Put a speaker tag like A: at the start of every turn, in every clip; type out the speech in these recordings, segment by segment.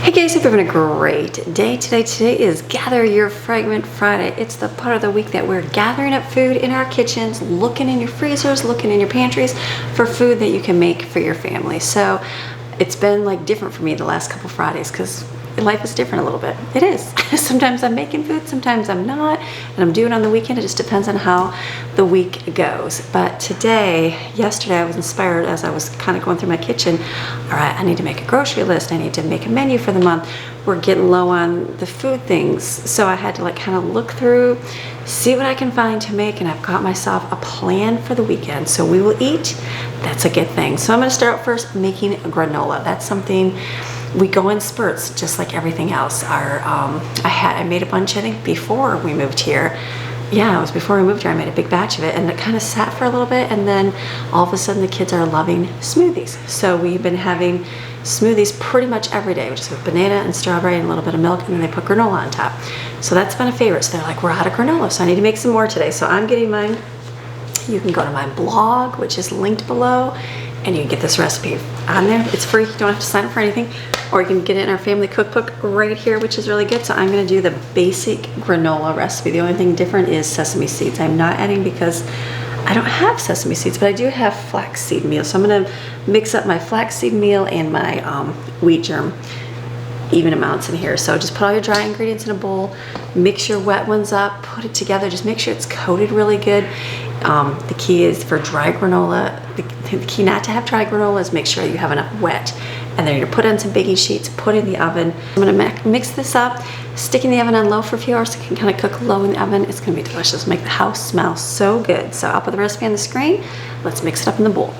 A: Hey guys, hope you're having a great day today. Today is Gather Your Fragment Friday. It's the part of the week that we're gathering up food in our kitchens, looking in your freezers, looking in your pantries for food that you can make for your family. So it's been like different for me the last couple Fridays because life is different a little bit. It is. Sometimes I'm making food, sometimes I'm not, and I'm doing it on the weekend. It just depends on how the week goes. But yesterday I was inspired as I was kind of going through my kitchen. All right, I need to make a grocery list. I need to make a menu for the month. We're getting low on the food things. So I had to like kind of look through, see what I can find to make, and I've got myself a plan for the weekend. So we will eat. That's a good thing. So I'm gonna start first making granola. That's something we go in spurts, just like everything else. I made a bunch, I think, before we moved here. Yeah, it was before we moved here. I made a big batch of it, and it kind of sat for a little bit, and then all of a sudden the kids are loving smoothies. So we've been having smoothies pretty much every day, which is with banana and strawberry and a little bit of milk, and then they put granola on top. So that's been a favorite. So they're like, we're out of granola, so I need to make some more today. So I'm getting mine. You can go to my blog, which is linked below, and you can get this recipe on there. It's free. You don't have to sign up for anything. Or you can get it in our family cookbook right here, which is really good. So I'm going to do the basic granola recipe. The only thing different is sesame seeds. I'm not adding because I don't have sesame seeds, but I do have flaxseed meal. So I'm going to mix up my flaxseed meal and my wheat germ, even amounts in here. So just put all your dry ingredients in a bowl, mix your wet ones up, put it together. Just make sure it's coated really good. The key is for dry granola, the key not to have dry granola is make sure you have enough wet. And then you're gonna put it on some baking sheets, put it in the oven. I'm gonna mix this up, stick in the oven on low for a few hours so it can kind of cook low in the oven. It's gonna be delicious, make the house smell so good. So I'll put the recipe on the screen. Let's mix it up in the bowl.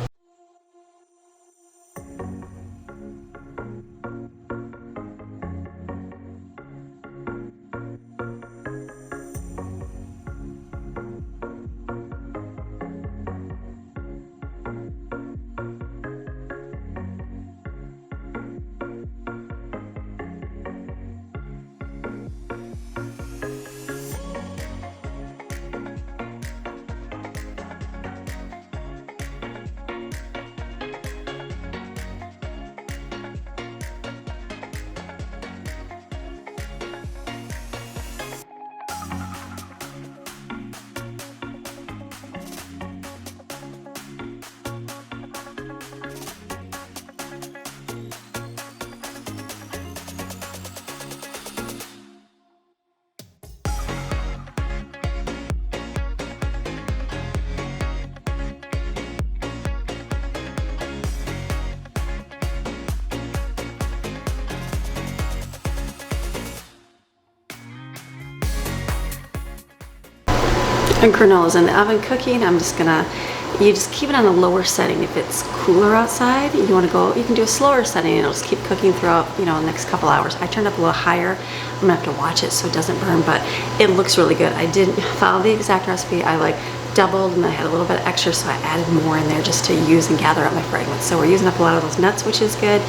A: And granola's in the oven cooking. You just keep it on the lower setting. If it's cooler outside, you can do a slower setting and it'll just keep cooking throughout, the next couple hours. I turned up a little higher. I'm gonna have to watch it so it doesn't burn, but it looks really good. I didn't follow the exact recipe. I like doubled and I had a little bit extra, so I added more in there just to use and gather up my fragments. So we're using up a lot of those nuts, which is good.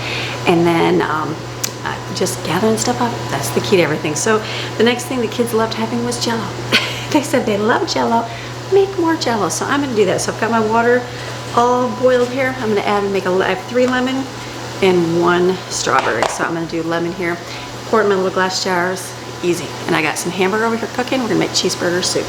A: And then just gathering stuff up. That's the key to everything. So the next thing the kids loved having was Jell-O. They said they love Jell-O, make more Jell-O. So I'm gonna do that. So I've got my water all boiled here. I'm gonna add and I have 3 lemon and 1 strawberry. So I'm gonna do lemon here, pour it in my little glass jars, easy. And I got some hamburger over here cooking. We're gonna make cheeseburger soup.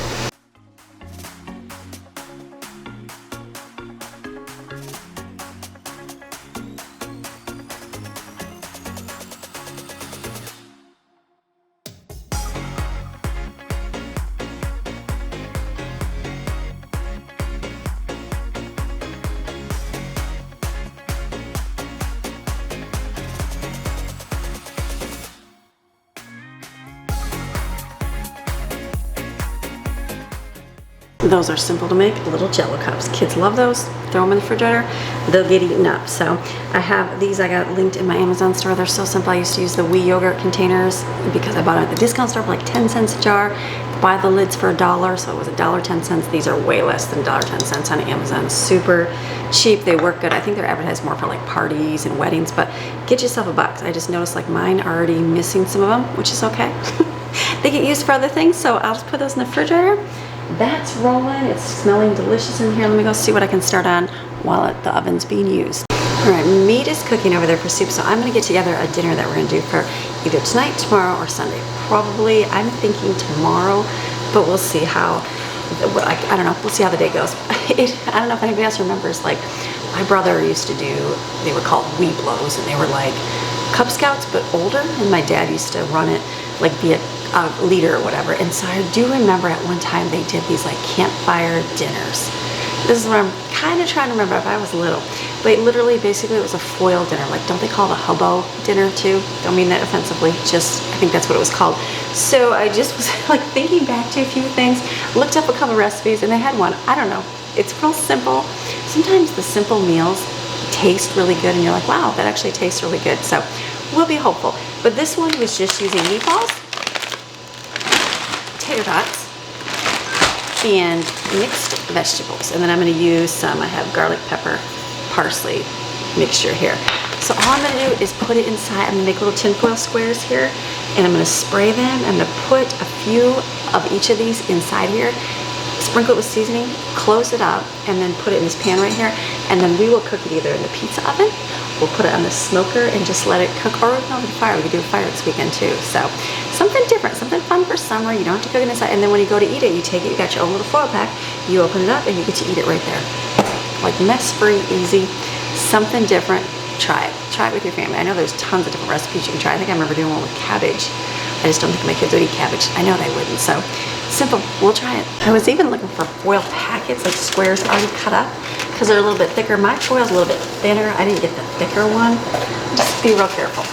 A: Those are simple to make, little Jell-O cups. Kids love those. Throw them in the refrigerator, they'll get eaten up. So I have these, I got linked in my Amazon store. They're so simple. I used to use the wee yogurt containers because I bought them at the discount store for like 10 cents a jar. Buy the lids for $1, so it was $1.10. These are way less than $1.10 on Amazon. Super cheap, they work good. I think they're advertised more for like parties and weddings, but get yourself a box. I just noticed like mine are already missing some of them, which is okay. They get used for other things, so I'll just put those in the refrigerator. That's rolling, it's smelling delicious in here. Let me go see what I can start on while the oven's being used. All right, meat is cooking over there for soup, so I'm gonna get together a dinner that we're gonna do for either tonight, tomorrow, or Sunday. Probably, I'm thinking tomorrow, but we'll see how, I don't know, we'll see how the day goes. I don't know if anybody else remembers, like, my brother used to do, they were called Weeblos, and they were like Cub Scouts, but older, and my dad used to run it, like be a leader or whatever. And so I do remember at one time they did these like campfire dinners. This is what I'm kind of trying to remember if I was little. But literally, basically, it was a foil dinner. Like, don't they call it a hobo dinner too? Don't mean that offensively. Just, I think that's what it was called. So I just was like thinking back to a few things, looked up a couple recipes, and they had one. I don't know. It's real simple. Sometimes the simple meals taste really good, and you're like, wow, that actually tastes really good. So we'll be hopeful. But this one was just using meatballs, tater tots, and mixed vegetables. And then I'm gonna use some, I have garlic, pepper, parsley mixture here. So all I'm gonna do is put it inside. I'm gonna make little tinfoil squares here, and I'm gonna spray them. I'm gonna put a few of each of these inside here, sprinkle it with seasoning, close it up, and then put it in this pan right here. And then we will cook it either in the pizza oven, we'll put it on the smoker and just let it cook, or over the fire. We could do a fire this weekend too. So something different, something fun for summer. You don't have to cook it inside. And then when you go to eat it, you take it, you got your own little foil pack, you open it up, and you get to eat it right there. Like mess-free, easy, something different. Try it. Try it with your family. I know there's tons of different recipes you can try. I think I remember doing one with cabbage. I just don't think my kids would eat cabbage. I know they wouldn't, so simple. We'll try it. I was even looking for foil packets, like squares already cut up, because they're a little bit thicker. My foil's a little bit thinner. I didn't get the thicker one. Just be real careful.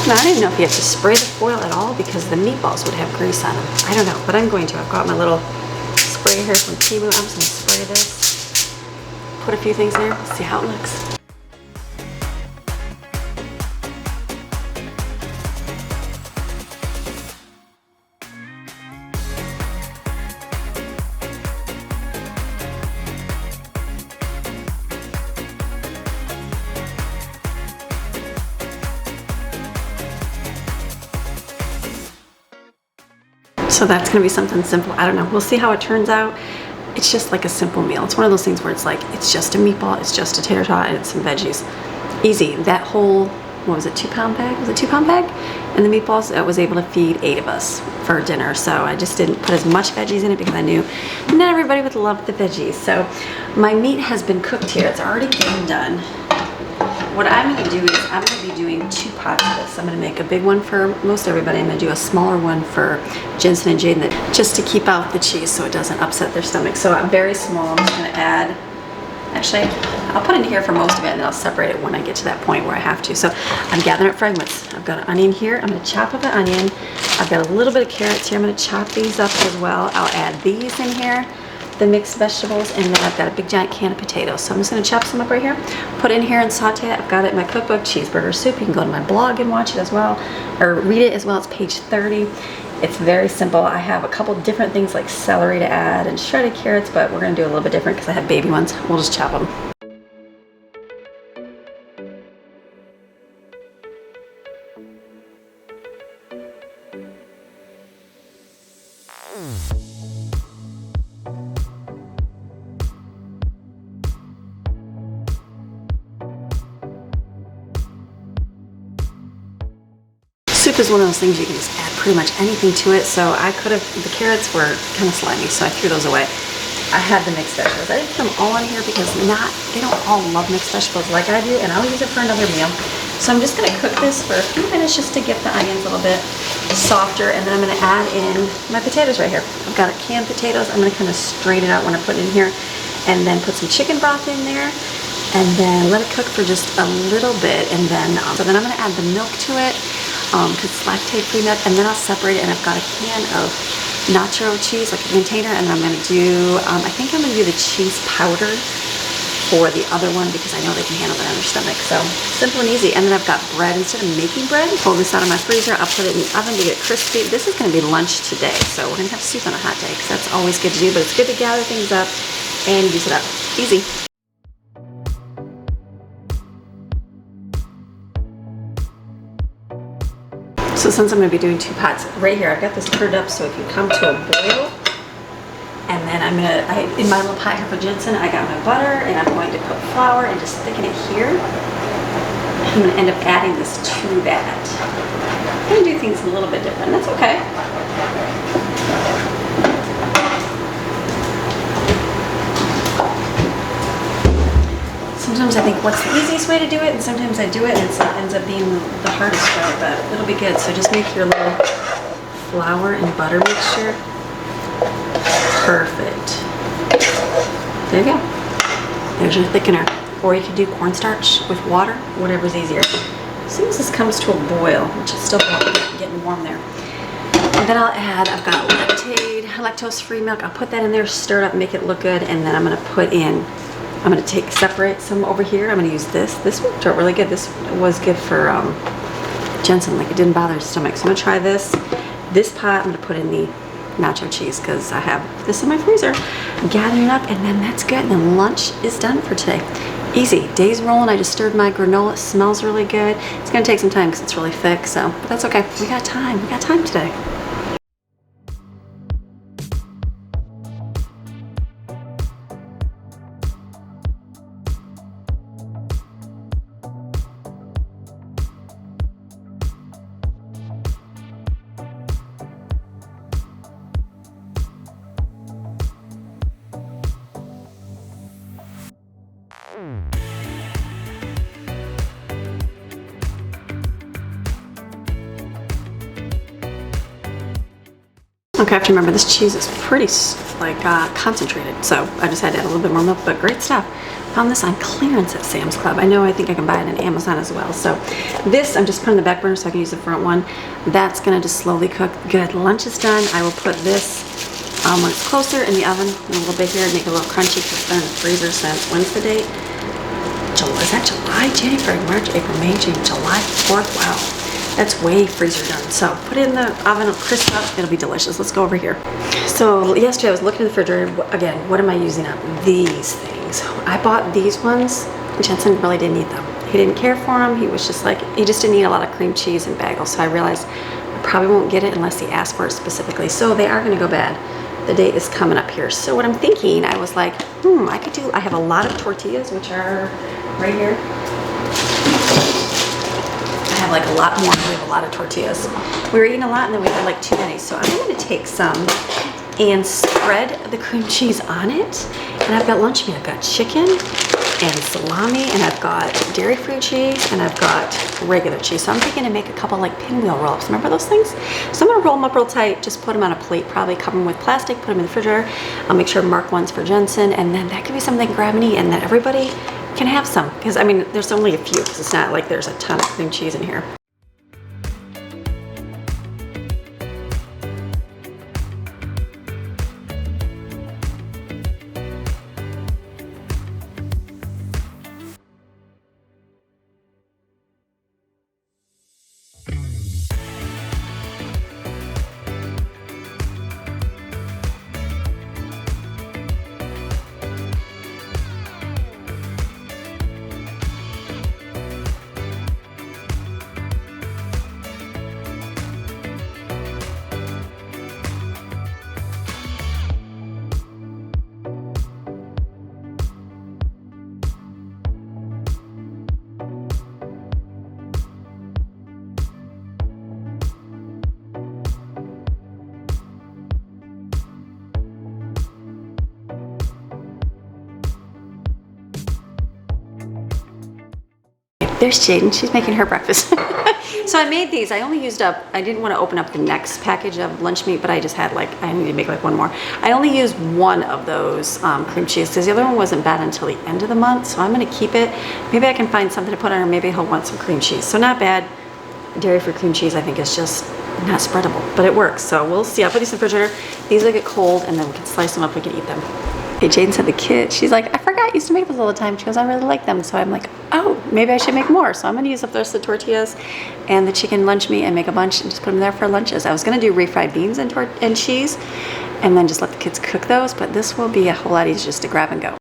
A: Now, I don't even know if you have to spray the foil at all because the meatballs would have grease on them. I don't know, but I'm going to. I've got my little spray here from Timu. I'm just going to spray this, put a few things there, see how it looks. So that's gonna be something simple. I don't know, we'll see how it turns out. It's just like a simple meal. It's one of those things where it's like, it's just a meatball, it's just a tater tot, and it's some veggies. Easy. That whole, what was it, 2-pound bag? Was it 2-pound bag? And the meatballs, I was able to feed 8 of us for dinner. So I just didn't put as much veggies in it because I knew not everybody would love the veggies. So my meat has been cooked here. It's already getting done. What I'm gonna do is I'm gonna be doing 2 pots of this. I'm gonna make a big one for most everybody. I'm gonna do a smaller one for Jensen and Jaden, just to keep out the cheese so it doesn't upset their stomach. So I'm very small. I'm just gonna add, actually, I'll put it in here for most of it, and then I'll separate it when I get to that point where I have to. So I'm gathering up fragments. I've got an onion here. I'm gonna chop up an onion. I've got a little bit of carrots here. I'm gonna chop these up as well. I'll add these in here, the mixed vegetables, and then I've got a big giant can of potatoes. So I'm just gonna chop some up right here, put it in here and saute it. I've got it in my cookbook, Cheeseburger Soup. You can go to my blog and watch it as well, or read it as well. It's page 30. It's very simple. I have a couple different things like celery to add and shredded carrots, but we're gonna do a little bit different because I have baby ones. We'll just chop them. Soup is one of those things you can just add pretty much anything to it. So I could have, the carrots were kind of slimy, so I threw those away. I had the mixed vegetables. I didn't put them all in here because they don't all love mixed vegetables like I do, and I'll use it for another meal. So I'm just gonna cook this for a few minutes just to get the onions a little bit softer, and then I'm gonna add in my potatoes right here. I've got a canned potatoes. I'm gonna kind of strain it out when I put it in here, and then put some chicken broth in there, and then let it cook for just a little bit, and then so then I'm gonna add the milk to it, because it's lactate-free milk, and then I'll separate it, and I've got a can of nacho cheese, like a container, and I'm gonna do, I think I'm gonna do the cheese powder for the other one because I know they can handle that on their stomach. So simple and easy. And then I've got bread. Instead of making bread, pull this out of my freezer. I'll put it in the oven to get crispy. This is going to be lunch today, so we're going to have soup on a hot day because that's always good to do, but it's good to gather things up and use it up. Easy. So since I'm going to be doing 2 pots, right here I've got this turned up so it can come to a boil. And then in my little pot here for Jensen, I got my butter and I'm going to put flour and just thicken it here. I'm going to end up adding this to that. I'm going to do things a little bit different. That's okay. Sometimes I think what's the easiest way to do it, and sometimes I do it and it ends up being the hardest way, but it'll be good. So just make your little flour and butter mixture. Perfect. There you go. There's your thickener. Or you could do cornstarch with water, whatever's easier. As soon as this comes to a boil, which is still getting warm there, and then I've got lactose-free milk. I'll put that in there, stir it up, make it look good, and then I'm going to separate some over here. I'm going to use this. This worked out really good. This was good for Jensen, like it didn't bother his stomach. So I'm going to try this. This pot I'm going to put in the nacho cheese because I have this in my freezer. Gathering up, and then that's good. And then lunch is done for today. Easy. Day's rolling. I just stirred my granola. It smells really good. It's going to take some time because it's really thick, so but that's okay. We got time. We got time today. Okay, I have to remember this cheese is pretty concentrated, so I just had to add a little bit more milk, but great stuff. Found this on clearance at Sam's Club. I think I can buy it on Amazon as well. So this, I'm just putting in the back burner so I can use the front one. That's gonna just slowly cook. Good, lunch is done. I will put this when it's closer in the oven in a little bit here, make it a little crunchy because it's been in the freezer since, when's the date? Is that July, January, March, April, May, June, July 4th, wow. That's way freezer done. So put it in the oven, it'll crisp up, it'll be delicious. Let's go over here. So yesterday I was looking in the refrigerator. Again, what am I using up? These things. I bought these ones. Jensen really didn't eat them. He didn't care for them. He was just like, he just didn't eat a lot of cream cheese and bagels. So I realized I probably won't get it unless he asks for it specifically. So they are gonna go bad. The date is coming up here. So what I'm thinking, I was like, I have a lot of tortillas, which are right here. I have like a lot more. We have a lot of tortillas. We were eating a lot and then we had like too many. So I'm going to take some and spread the cream cheese on it. And I've got lunch meat. I've got chicken and salami, and I've got dairy-free cheese, and I've got regular cheese. So I'm thinking to make a couple like pinwheel roll-ups. Remember those things? So I'm gonna roll them up real tight, just put them on a plate, probably cover them with plastic, put them in the refrigerator. I'll make sure to mark ones for Jensen, and then that could be something to grab and eat, and that everybody can have some. Because I mean, there's only a few, because it's not like there's a ton of cream cheese in here. There's Jaden, she's making her breakfast. So I made these, I only used up, I didn't want to open up the next package of lunch meat, but I just had like, I need to make like one more. I only used one of those cream cheese because the other one wasn't bad until the end of the month, so I'm gonna keep it. Maybe I can find something to put on, or maybe he'll want some cream cheese. So not bad. Dairy-free cream cheese I think is just not spreadable, but it works. So we'll see, I'll put these in the refrigerator. These will get cold and then we can slice them up, we can eat them. Hey, Jane said the kid, she's like, I forgot I used to make those all the time. She goes, I really like them. So I'm like, oh, maybe I should make more. So I'm gonna use up the rest of the tortillas and the chicken lunch meat and make a bunch and just put them there for lunches. I was gonna do refried beans and cheese and then just let the kids cook those, but this will be a whole lot easier just to grab and go.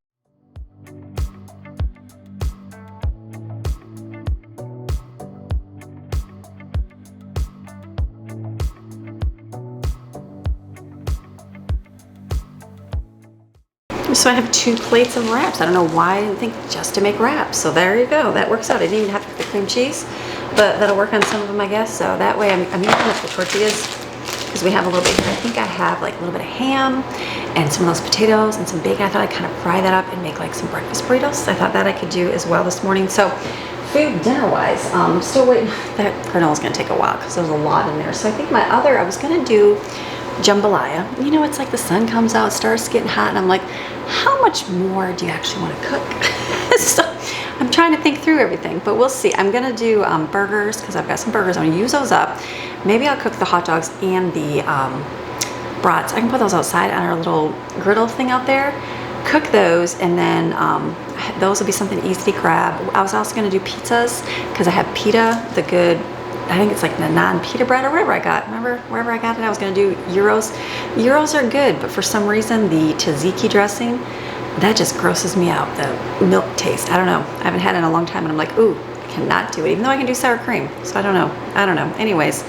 A: So I have 2 plates of wraps. I don't know why I didn't think just to make wraps. So there you go. That works out. I didn't even have to put the cream cheese, but that'll work on some of them, I guess. So that way I'm using up the tortillas because we have a little bit here. I think I have like a little bit of ham and some of those potatoes and some bacon. I thought I'd kind of fry that up and make like some breakfast burritos. I thought that I could do as well this morning. So food dinner-wise, still waiting. That granola is going to take a while because there's a lot in there. So I think I was going to do jambalaya. You know, it's like the sun comes out, starts getting hot, and I'm like, how much more do you actually want to cook? So I'm trying to think through everything, but we'll see. I'm gonna do burgers because I've got some burgers. I'm gonna use those up. Maybe I'll cook the hot dogs and the brats. I can put those outside on our little griddle thing out there, cook those, and then those will be something easy to grab. I was also gonna do pizzas because I have pita, the good, I think it's like the non-pita bread or whatever I got. Remember, wherever I got it, I was gonna do gyros. Gyros are good, but for some reason, the tzatziki dressing, that just grosses me out, the milk taste. I don't know. I haven't had it in a long time, and I'm like, ooh, I cannot do it, even though I can do sour cream. So I don't know. Anyways,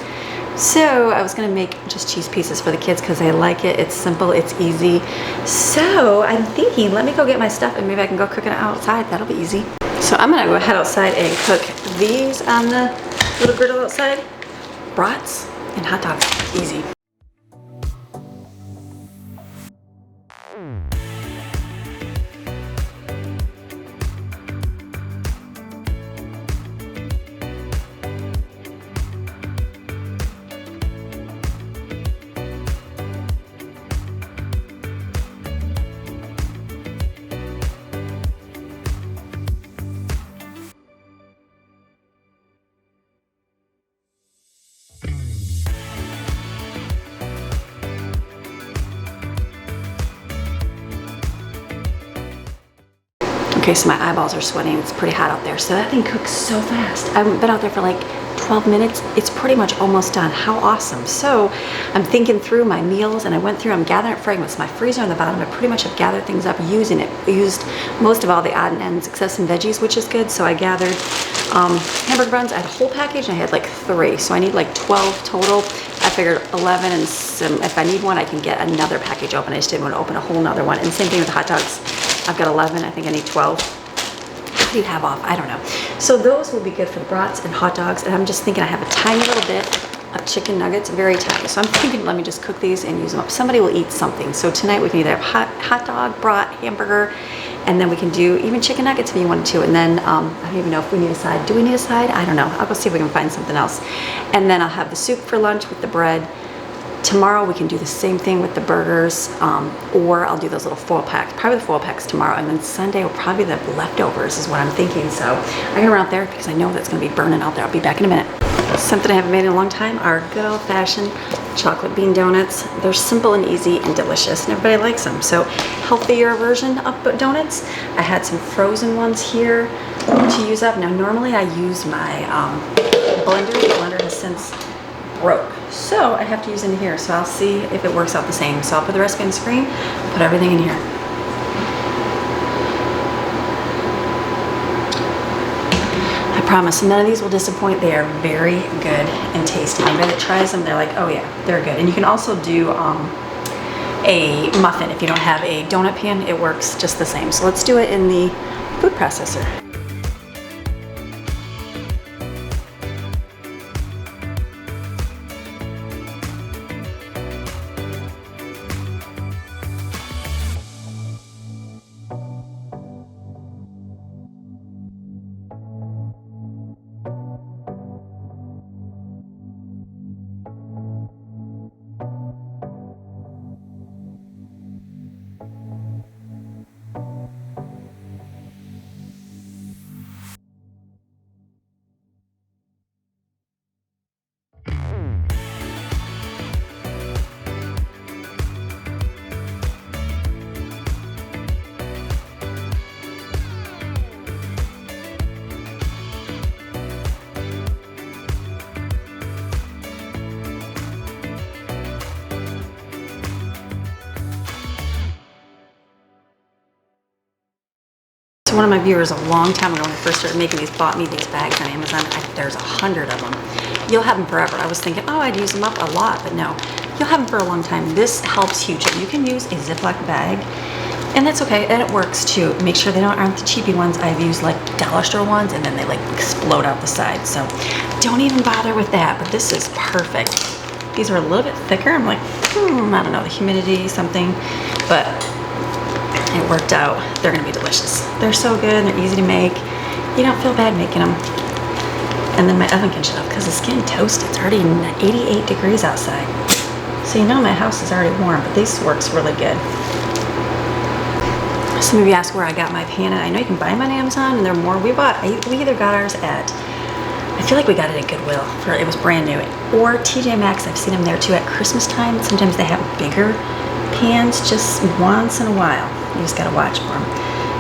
A: so I was gonna make just cheese pieces for the kids because they like it. It's simple, it's easy. So I'm thinking, let me go get my stuff and maybe I can go cook it outside. That'll be easy. So I'm gonna go head outside and cook these on the little griddle outside, brats and hot dogs, easy. Okay, so my eyeballs are sweating. It's pretty hot out there. So that thing cooks so fast. I've been out there for like 12 minutes. It's pretty much almost done. How awesome. So I'm thinking through my meals and I'm gathering fragments. My freezer on the bottom, I pretty much have gathered things up using it. I used most of all the odd and ends except some veggies, which is good. So I gathered hamburger buns. I had a whole package and I had like 3. So I need like 12 total. I figured 11 and some, if I need one, I can get another package open. I just didn't want to open a whole nother one. And same thing with the hot dogs. I've got 11, I think I need 12. What do you have off? I don't know. So those will be good for the brats and hot dogs. And I'm just thinking I have a tiny little bit of chicken nuggets, very tiny. So I'm thinking, let me just cook these and use them up. Somebody will eat something. So tonight we can either have hot dog, brat, hamburger, and then we can do even chicken nuggets if you wanted to. And then I don't even know if we need a side. Do we need a side? I don't know. I'll go see if we can find something else. And then I'll have the soup for lunch with the bread. Tomorrow we can do the same thing with the burgers, or I'll do those little foil packs, probably the foil packs tomorrow, and then Sunday will probably be the leftovers is what I'm thinking. So I'm gonna run out there because I know that's gonna be burning out there. I'll be back in a minute. Something I haven't made in a long time are good old-fashioned chocolate bean donuts. They're simple and easy and delicious, and everybody likes them. So healthier version of donuts. I had some frozen ones here to use up. Now normally I use my blender. The blender has since broke, so I have to use it in here. So I'll see if it works out the same. So I'll put the recipe on the screen, put everything in here. I promise none of these will disappoint. They are very good and tasty. Anybody that tries them, they're like, oh yeah, they're good. And you can also do a muffin if you don't have a donut pan. It works just the same. So let's do it in the food processor. So one of my viewers a long time ago when I first started making these bought me these bags on Amazon. There's 100 of them. You'll have them forever. I was thinking, oh, I'd use them up a lot, but no. You'll have them for a long time. This helps huge. You can use a Ziploc bag, and that's okay, and it works too. Make sure they aren't the cheapy ones. I've used like dollar store ones, and then they like explode out the side. So don't even bother with that, but this is perfect. These are a little bit thicker. I'm like, I don't know, the humidity, something, but it worked out. They're gonna be delicious. They're so good, they're easy to make. You don't feel bad making them. And then my oven can shut off because it's getting toasted. It's already 88 degrees outside. So you know my house is already warm, but this works really good. Some of you ask where I got my pan. I know you can buy them on Amazon, and they're more. We either got ours at, I feel like we got it at Goodwill. It was brand new. Or TJ Maxx, I've seen them there too at Christmas time. Sometimes they have bigger pans just once in a while. You just gotta watch for them.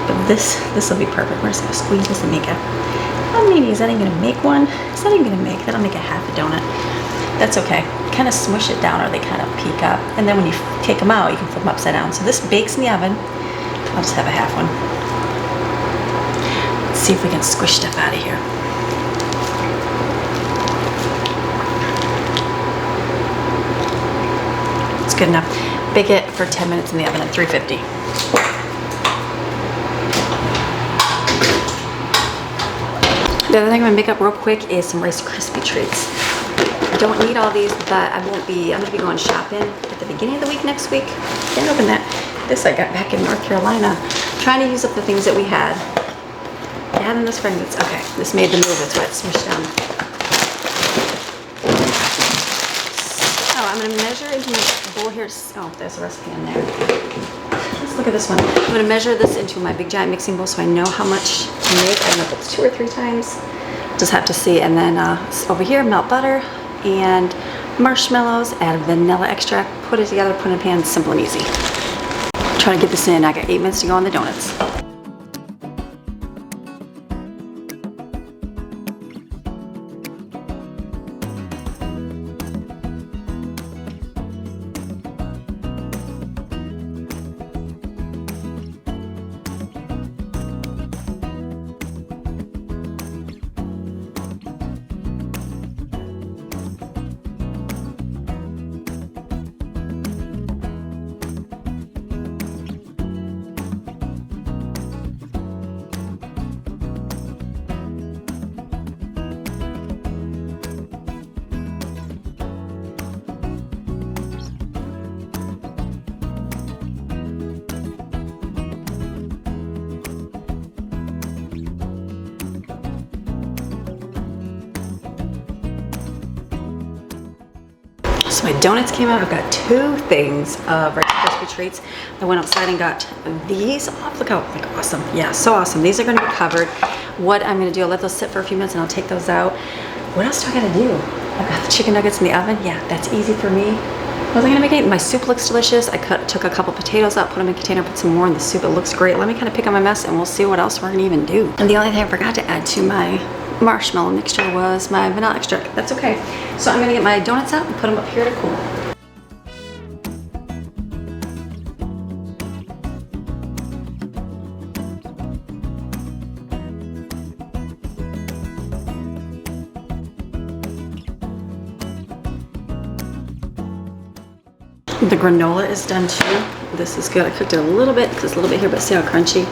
A: But this will be perfect. We're just gonna squeeze this and make a, how many is that even gonna make one? It's not even gonna make, that'll make a half a donut. That's okay. Kind of smush it down or they kind of peek up. And then when you take them out, you can flip them upside down. So this bakes in the oven. I'll just have a half one. Let's see if we can squish stuff out of here. It's good enough. Bake it for 10 minutes in the oven at 350. The other thing I'm gonna make up real quick is some Rice Krispie treats. I don't need all these, but I'm gonna be going shopping at the beginning of the week next week. Can't open that. This I got back in North Carolina. Trying to use up the things that we had. Adding this fragments. Okay, this made the move. That's why it's smushed down. So I'm gonna measure into my bowl here. Oh, there's a recipe in there. Let's look at this one. I'm gonna measure this into my big giant mixing bowl so I know how much to make. I don't know if it's 2 or 3 times. Just have to see. And then over here, melt butter and marshmallows, add vanilla extract, put it together, put it in a pan, simple and easy. Try to get this in. I got 8 minutes to go on the donuts. So my donuts came out. I've got 2 things of Rice Krispie treats. I went outside and got these off. Look how like awesome. Yeah, so awesome. These are going to be covered. What I'm going to do, I'll let those sit for a few minutes and I'll take those out. What else do I got to do? I've got the chicken nuggets in the oven. Yeah, that's easy for me. Wasn't going to make anything. My soup looks delicious. I took a couple potatoes out, put them in a container, put some more in the soup. It looks great. Let me kind of pick up my mess and we'll see what else we're going to even do. And the only thing I forgot to add to my marshmallow mixture was my vanilla extract. That's okay. So I'm gonna get my donuts out and put them up here to cool. The granola is done too. This is good. I cooked it a little bit because it's a little bit here, but see how crunchy?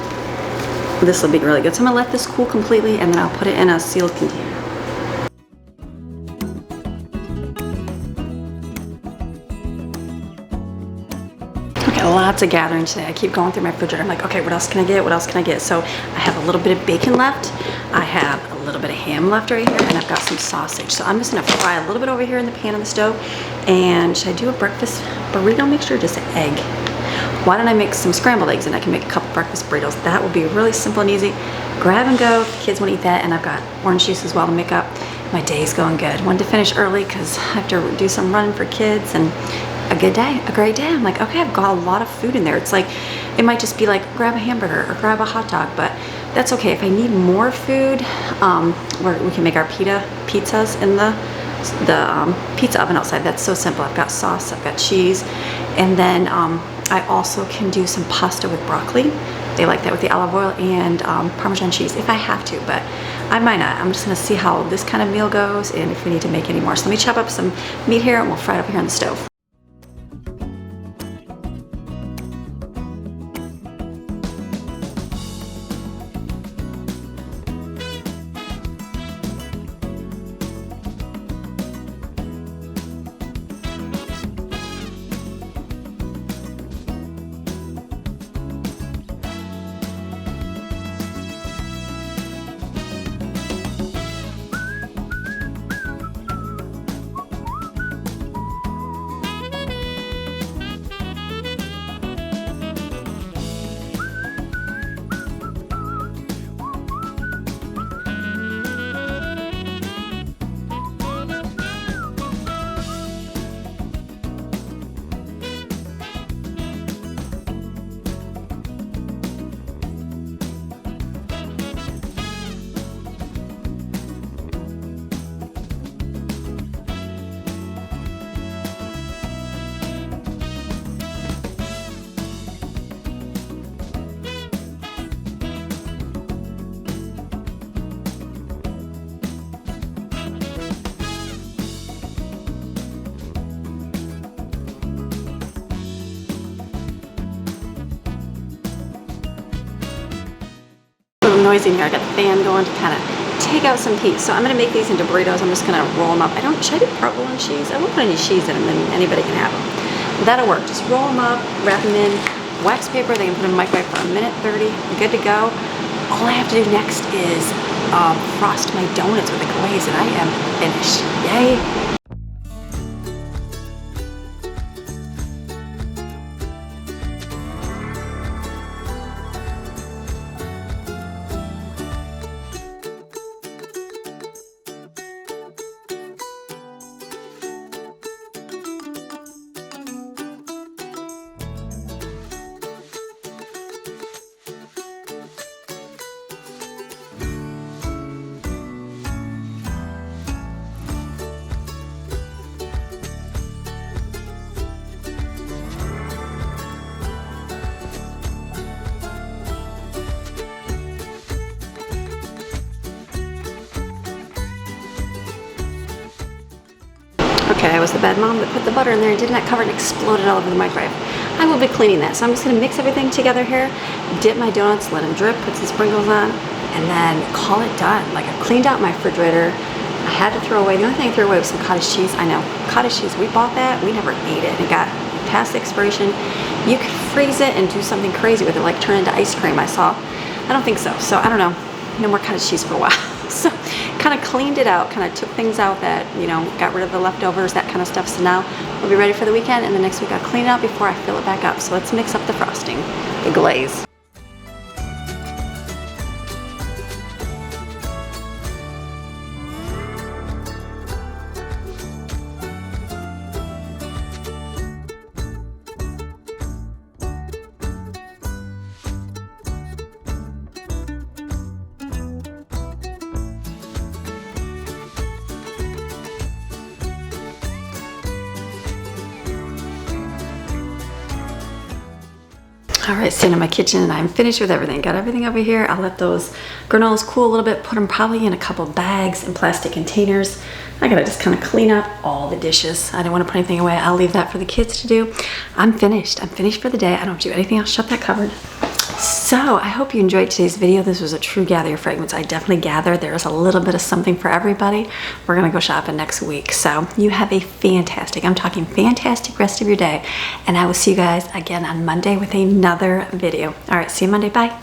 A: This will be really good. So I'm gonna let this cool completely and then I'll put it in a sealed container. Okay, lots of gathering today. I keep going through my refrigerator. I'm like, okay, what else can I get? What else can I get? So I have a little bit of bacon left. I have a little bit of ham left right here, and I've got some sausage. So I'm just gonna fry a little bit over here in the pan on the stove. And should I do a breakfast burrito mixture or just an egg? Why don't I make some scrambled eggs and I can make a couple breakfast burritos? That will be really simple and easy. Grab and go if the kids want to eat that, and I've got orange juice as well to make up. My day's going good. Wanted to finish early because I have to do some running for kids, and a good day, a great day. I'm like, okay, I've got a lot of food in there. It's like, it might just be like grab a hamburger or grab a hot dog, but that's okay. If I need more food, we can make our pizzas in the pizza oven outside. That's so simple. I've got sauce, I've got cheese, and then I also can do some pasta with broccoli. They like that with the olive oil and Parmesan cheese if I have to, but I might not. I'm just gonna see how this kind of meal goes and if we need to make any more. So let me chop up some meat here and we'll fry it up here on the stove. Noisy in here. I got the fan going to kind of take out some heat. So I'm going to make these into burritos. I'm just going to roll them up. Should I do provolone cheese? I won't put any cheese in them, then anybody can have them. That'll work. Just roll them up, wrap them in wax paper. They can put them in the microwave for a minute 30. Good to go. All I have to do next is frost my donuts with a glaze, and I am finished. Yay! Okay, I was the bad mom that put the butter in there and did not cover it and exploded all over the microwave. I will be cleaning that. So I'm just gonna mix everything together here, dip my donuts, let them drip, put some sprinkles on, and then call it done. Like, I've cleaned out my refrigerator. I had to throw away, the only thing I threw away was some cottage cheese. I know, cottage cheese, we bought that, we never ate it. It got past the expiration. You could freeze it and do something crazy with it, like turn it into ice cream, I saw. I don't think so, so I don't know. No more cottage cheese for a while. So kind of cleaned it out, kind of took things out that, you know, got rid of the leftovers, that kind of stuff. So now we'll be ready for the weekend, and the next week I'll clean it out before I fill it back up. So let's mix up the frosting, the glaze. All right, sitting in my kitchen and I'm finished with everything. Got everything over here. I'll let those granolas cool a little bit, put them probably in a couple bags and plastic containers. I gotta just kind of clean up all the dishes. I don't want to put anything away. I'll leave that for the kids to do. I'm finished. I'm finished for the day. I don't have to do anything else. Shut that cupboard. So I hope you enjoyed today's video. This was a true gather your fragments. I definitely gathered. There is a little bit of something for everybody. We're gonna go shopping next week. So you have a fantastic, I'm talking fantastic rest of your day. And I will see you guys again on Monday with another video. All right, see you Monday, bye.